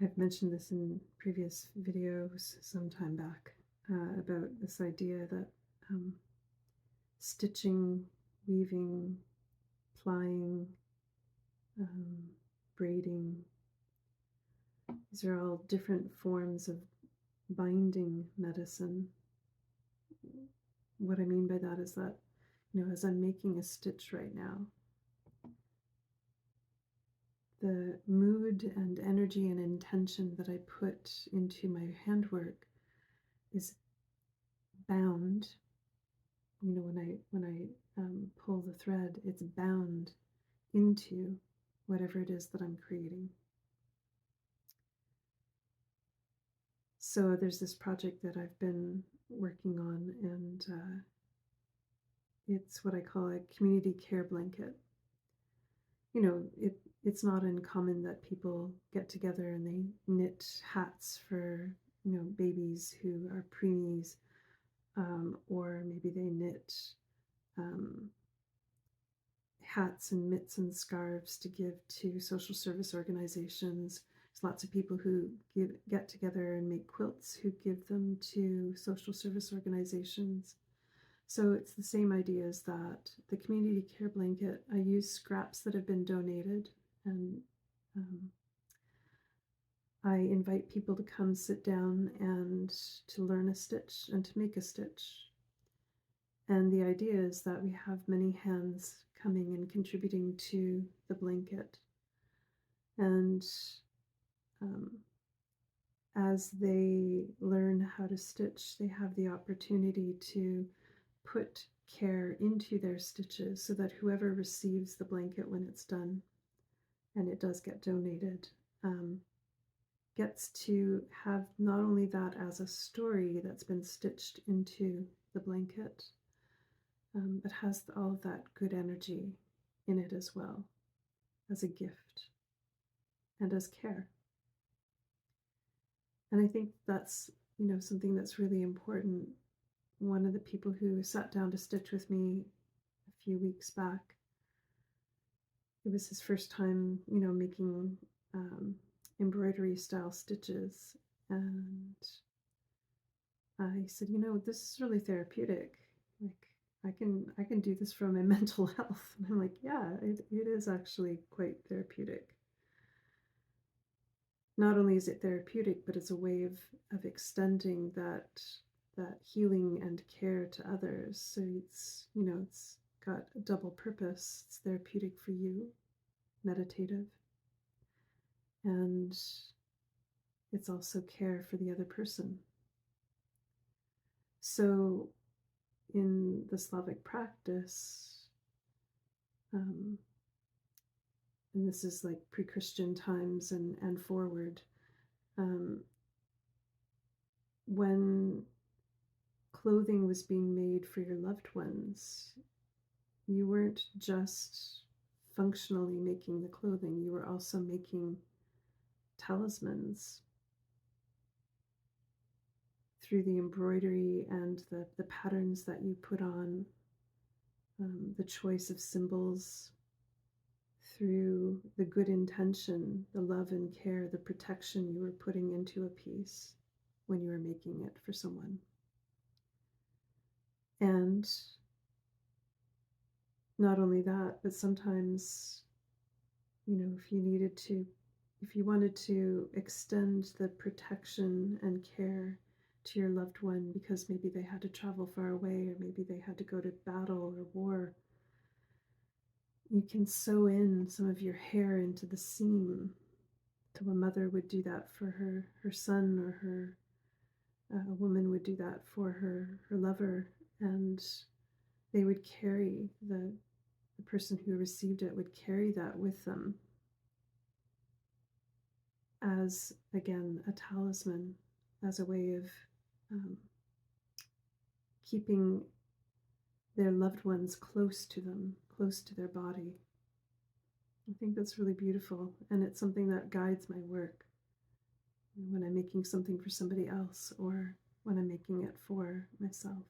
I've mentioned this in previous videos some time back about this idea that um, stitching, weaving, plying, um, braiding, these are all different forms of binding medicine. What I mean by that is that, as I'm making a stitch right now, the mood and energy and intention that I put into my handwork is bound. When I pull the thread, it's bound into whatever it is that I'm creating. So there's this project that I've been working on, and it's what I call a community care blanket. It's not uncommon that people get together and they knit hats for, babies who are preemies, or maybe they knit um, hats and mitts and scarves to give to social service organizations. There's lots of people who get together and make quilts who give them to social service organizations. So it's the same idea as that. The community care blanket, I use scraps that have been donated, and I invite people to come sit down and to learn a stitch and to make a stitch. And the idea is that we have many hands coming and contributing to the blanket. And as they learn how to stitch, they have the opportunity to put care into their stitches so that whoever receives the blanket when it's done, and it does get donated, gets to have not only that as a story that's been stitched into the blanket, but has all of that good energy in it as well, as a gift and as care. And I think that's, something that's really important. One of the people who sat down to stitch with me a few weeks back, it was his first time, making embroidery style stitches. And I said, this is really therapeutic. Like, I can do this for my mental health. And I'm like, yeah, it is actually quite therapeutic. Not only is it therapeutic, but it's a way of extending that healing and care to others. So it's got a double purpose. It's therapeutic for you, meditative, and it's also care for the other person. So in the Slavic practice, and this is like pre-Christian times and forward, when clothing was being made for your loved ones, you weren't just functionally making the clothing, you were also making talismans through the embroidery and the patterns that you put on, the choice of symbols, through the good intention, the love and care, the protection you were putting into a piece when you were making it for someone. And not only that, but sometimes, if you wanted to extend the protection and care to your loved one because maybe they had to travel far away, or maybe they had to go to battle or war, you can sew in some of your hair into the seam. So a mother would do that for her son, or a woman would do that for her lover, and they would carry the person who received it would carry that with them as, again, a talisman, as a way of keeping their loved ones close to them, close to their body. I think that's really beautiful, and it's something that guides my work when I'm making something for somebody else or when I'm making it for myself.